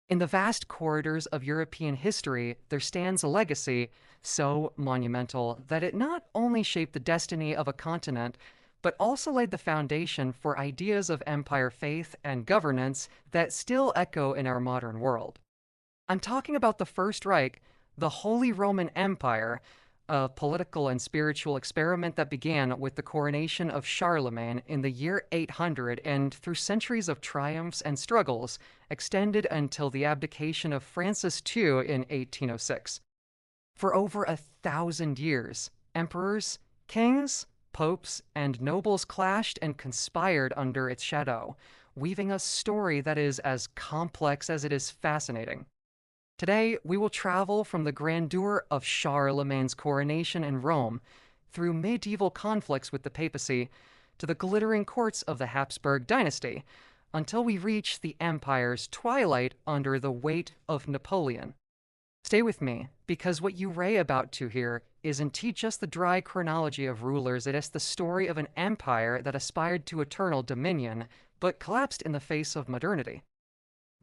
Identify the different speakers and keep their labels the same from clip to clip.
Speaker 1: In the vast corridors of European history, there stands a legacy so monumental that it not only shaped the destiny of a continent, but also laid the foundation for ideas of empire faith and governance that still echo in our modern world. I'm talking about the First Reich, the Holy Roman Empire, a political and spiritual experiment that began with the coronation of Charlemagne in the year 800 and through centuries of triumphs and struggles extended until the abdication of Francis II in 1806. For over 1,000 years, emperors, kings, popes, and nobles clashed and conspired under its shadow, weaving a story that is as complex as it is fascinating. Today, we will travel from the grandeur of Charlemagne's coronation in Rome, through medieval conflicts with the Papacy, to the glittering courts of the Habsburg dynasty, until we reach the empire's twilight under the weight of Napoleon. Stay with me, because what you ray about to hear isn't just the dry chronology of rulers, it is the story of an empire that aspired to eternal dominion, but collapsed in the face of modernity.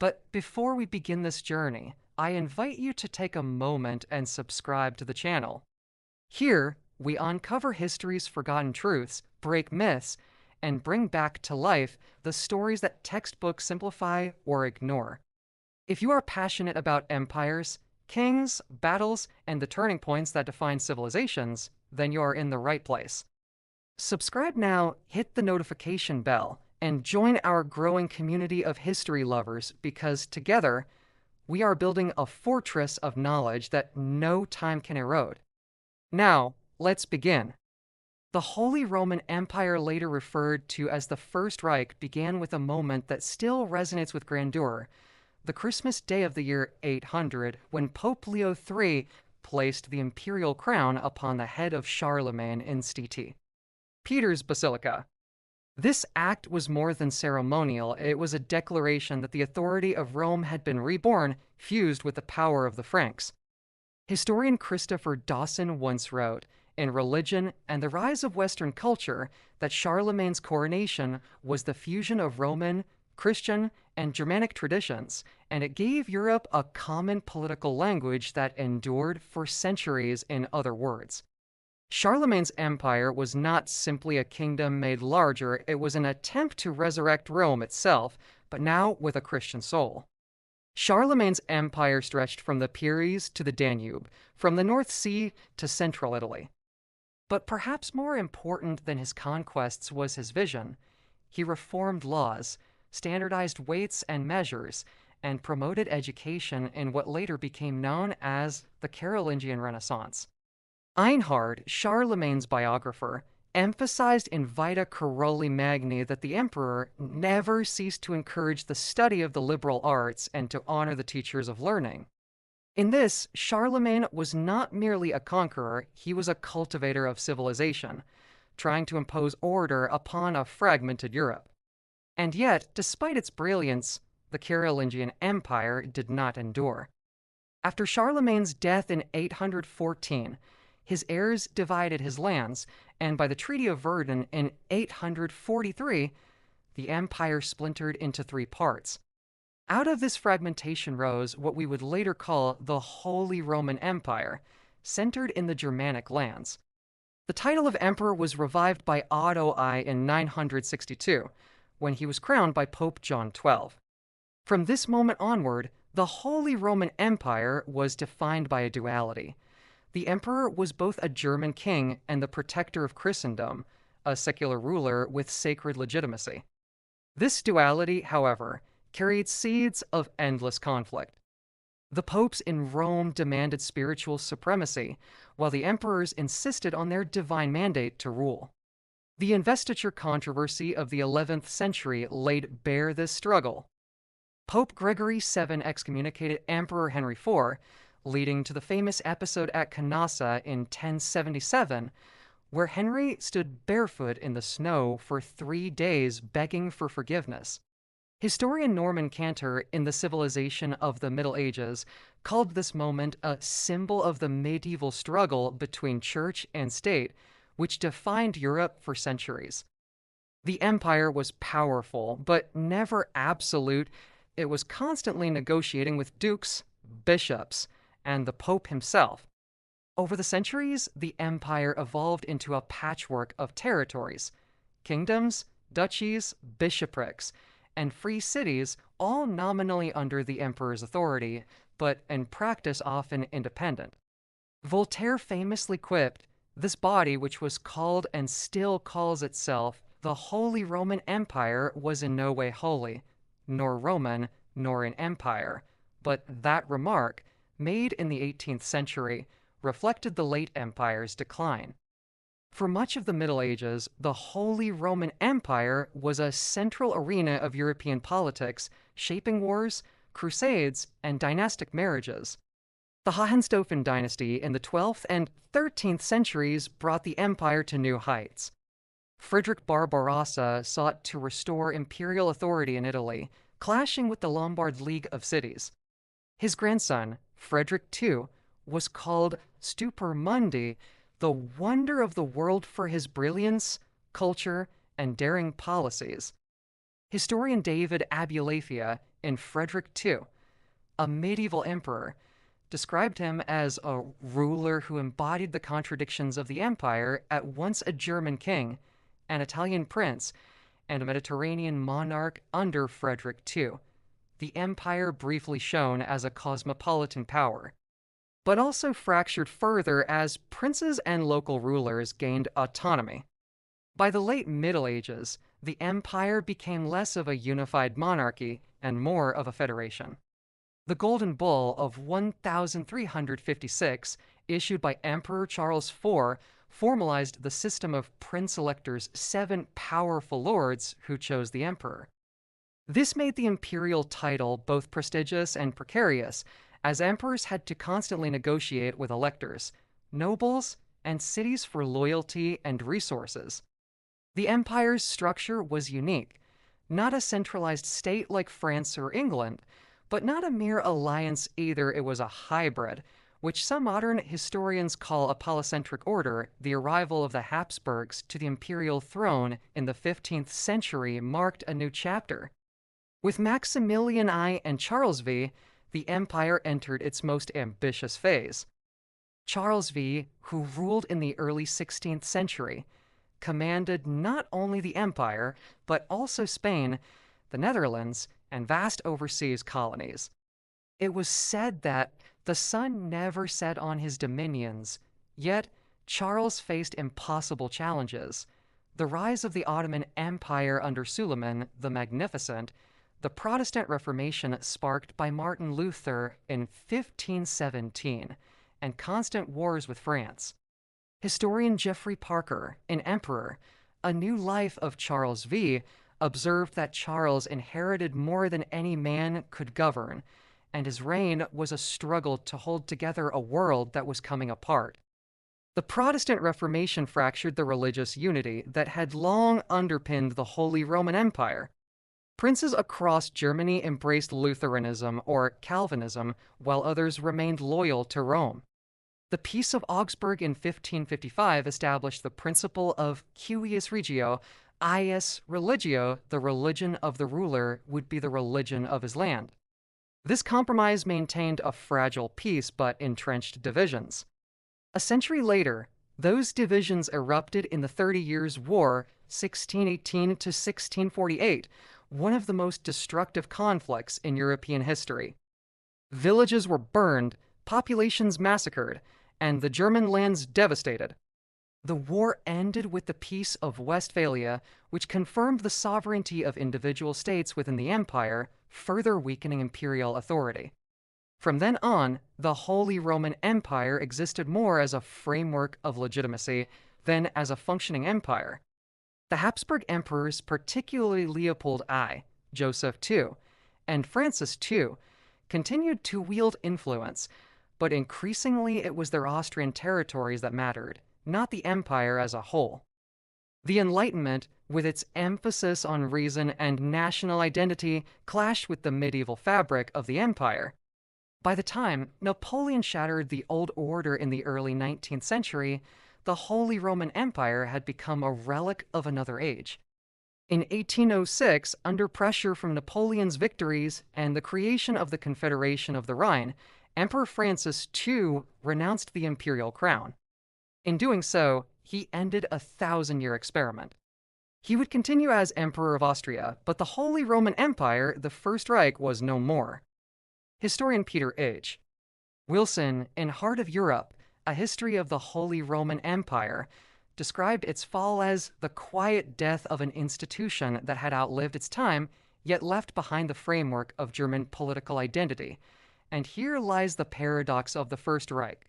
Speaker 1: But before we begin this journey, I invite you to take a moment and subscribe to the channel. Here, we uncover history's forgotten truths, break myths, and bring back to life the stories that textbooks simplify or ignore. If you are passionate about empires, kings, battles, and the turning points that define civilizations, then you are in the right place. Subscribe now, hit the notification bell, and join our growing community of history lovers because together, we are building a fortress of knowledge that no time can erode. Now, let's begin. The Holy Roman Empire, later referred to as the First Reich, began with a moment that still resonates with grandeur, the Christmas day of the year 800, when Pope Leo III placed the imperial crown upon the head of Charlemagne in St. Peter's Basilica. This act was more than ceremonial. It was a declaration that the authority of Rome had been reborn, fused with the power of the Franks. Historian Christopher Dawson once wrote, "In religion and the rise of Western culture, that Charlemagne's coronation was the fusion of Roman, Christian, and Germanic traditions, and it gave Europe a common political language that endured for centuries. In other words, Charlemagne's empire was not simply a kingdom made larger, it was an attempt to resurrect Rome itself, but now with a Christian soul. Charlemagne's empire stretched from the Pyrenees to the Danube, from the North Sea to central Italy. But perhaps more important than his conquests was his vision. He reformed laws, standardized weights and measures, and promoted education in what later became known as the Carolingian Renaissance. Einhard, Charlemagne's biographer, emphasized in Vita Caroli Magni that the emperor never ceased to encourage the study of the liberal arts and to honor the teachers of learning. In this, Charlemagne was not merely a conqueror, he was a cultivator of civilization, trying to impose order upon a fragmented Europe. And yet, despite its brilliance, the Carolingian Empire did not endure. After Charlemagne's death in 814, his heirs divided his lands, and by the Treaty of Verdun in 843, the empire splintered into three parts. Out of this fragmentation rose what we would later call the Holy Roman Empire, centered in the Germanic lands. The title of emperor was revived by Otto I in 962, when he was crowned by Pope John XII. From this moment onward, the Holy Roman Empire was defined by a duality. The emperor was both a German king and the protector of Christendom, a secular ruler with sacred legitimacy. This duality, however, carried seeds of endless conflict. The popes in Rome demanded spiritual supremacy, while the emperors insisted on their divine mandate to rule. The investiture controversy of the 11th century laid bare this struggle. Pope Gregory VII excommunicated Emperor Henry IV, leading to the famous episode at Canossa in 1077, where Henry stood barefoot in the snow for 3 days begging for forgiveness. Historian Norman Cantor, in The Civilization of the Middle Ages, called this moment a symbol of the medieval struggle between church and state, which defined Europe for centuries. The empire was powerful, but never absolute. it was constantly negotiating with dukes, bishops, and the Pope himself. Over the centuries, the empire evolved into a patchwork of territories, kingdoms, duchies, bishoprics, and free cities, all nominally under the emperor's authority, but in practice often independent. Voltaire famously quipped, "This body, which was called and still calls itself the Holy Roman Empire, was in no way holy, nor Roman, nor an empire." But that remark, made in the 18th century, reflected the late empire's decline. For much of the Middle Ages, the Holy Roman Empire was a central arena of European politics, shaping wars, crusades, and dynastic marriages. The Hohenstaufen dynasty in the 12th and 13th centuries brought the empire to new heights. Frederick Barbarossa sought to restore imperial authority in Italy, clashing with the Lombard League of Cities. His grandson, Frederick II, was called Stupor Mundi, the wonder of the world for his brilliance, culture, and daring policies. Historian David Abulafia, in Frederick II, a medieval emperor, described him as a ruler who embodied the contradictions of the empire, at once a German king, an Italian prince, and a Mediterranean monarch under Frederick II, the empire briefly shown as a cosmopolitan power, but also fractured further as princes and local rulers gained autonomy. By the late Middle Ages, the empire became less of a unified monarchy and more of a federation. The Golden Bull of 1356, issued by Emperor Charles IV, formalized the system of prince-electors, 7 powerful lords who chose the emperor. This made the imperial title both prestigious and precarious, as emperors had to constantly negotiate with electors, nobles, and cities for loyalty and resources. The empire's structure was unique, not a centralized state like France or England, but not a mere alliance either. It was a hybrid, which some modern historians call a polycentric order. The arrival of the Habsburgs to the imperial throne in the 15th century marked a new chapter. With Maximilian I and Charles V, the empire entered its most ambitious phase. Charles V, who ruled in the early 16th century, commanded not only the empire, but also Spain, the Netherlands, and vast overseas colonies. It was said that the sun never set on his dominions, yet Charles faced impossible challenges: the rise of the Ottoman Empire under Suleiman the Magnificent, the Protestant Reformation sparked by Martin Luther in 1517, and constant wars with France. Historian Geoffrey Parker, in Emperor, A New Life of Charles V, observed that Charles inherited more than any man could govern, and his reign was a struggle to hold together a world that was coming apart. The Protestant Reformation fractured the religious unity that had long underpinned the Holy Roman Empire. Princes across Germany embraced Lutheranism or Calvinism, while others remained loyal to Rome. The Peace of Augsburg in 1555 established the principle of cuius regio, ius religio, the religion of the ruler would be the religion of his land. This compromise maintained a fragile peace but entrenched divisions. A century later, those divisions erupted in the 30 Years' War, 1618 to 1648, one of the most destructive conflicts in European history. Villages were burned, populations massacred, and the German lands devastated. The war ended with the Peace of Westphalia, which confirmed the sovereignty of individual states within the empire, further weakening imperial authority. From then on, the Holy Roman Empire existed more as a framework of legitimacy than as a functioning empire. The Habsburg emperors, particularly Leopold I, Joseph II, and Francis II, continued to wield influence, but increasingly it was their Austrian territories that mattered, not the empire as a whole. The Enlightenment, with its emphasis on reason and national identity, clashed with the medieval fabric of the empire. By the time Napoleon shattered the old order in the early 19th century, the Holy Roman Empire had become a relic of another age. In 1806, under pressure from Napoleon's victories and the creation of the Confederation of the Rhine, Emperor Francis II renounced the imperial crown. In doing so, he ended a 1,000-year experiment. He would continue as Emperor of Austria, but the Holy Roman Empire, the First Reich, was no more. Historian Peter H. Wilson, in Heart of Europe, A History of the Holy Roman Empire, described its fall as the quiet death of an institution that had outlived its time, yet left behind the framework of German political identity. And here lies the paradox of the First Reich.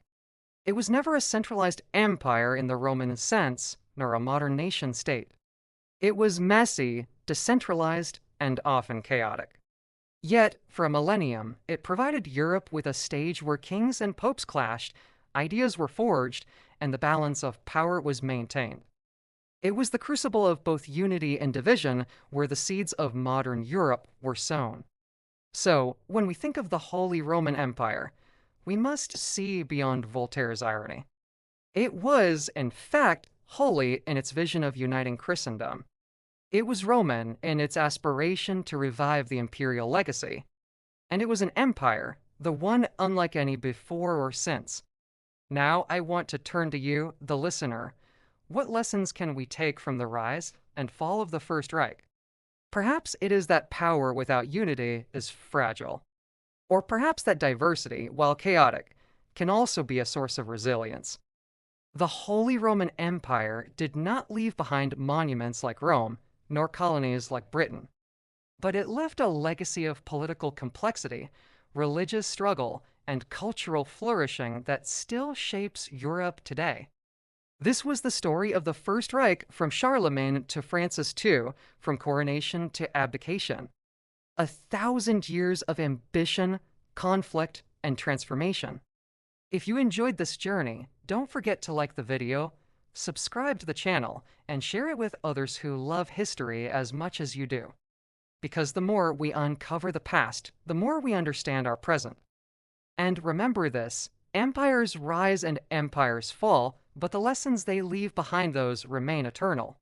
Speaker 1: It was never a centralized empire in the Roman sense, nor a modern nation-state. It was messy, decentralized, and often chaotic. Yet, for a millennium, it provided Europe with a stage where kings and popes clashed, ideas were forged, and the balance of power was maintained. It was the crucible of both unity and division where the seeds of modern Europe were sown. So, when we think of the Holy Roman Empire, we must see beyond Voltaire's irony. It was, in fact, holy in its vision of uniting Christendom. It was Roman in its aspiration to revive the imperial legacy. And it was an empire, the one unlike any before or since. Now I want to turn to you, the listener. What lessons can we take from the rise and fall of the First Reich? Perhaps it is that power without unity is fragile. Or perhaps that diversity, while chaotic, can also be a source of resilience. The Holy Roman Empire did not leave behind monuments like Rome, nor colonies like Britain. But it left a legacy of political complexity, religious struggle, and cultural flourishing that still shapes Europe today. This was the story of the First Reich from Charlemagne to Francis II, from coronation to abdication. 1,000 years of ambition, conflict, and transformation. If you enjoyed this journey, don't forget to like the video, subscribe to the channel, and share it with others who love history as much as you do. Because the more we uncover the past, the more we understand our present. And remember this, empires rise and empires fall, but the lessons they leave behind those remain eternal.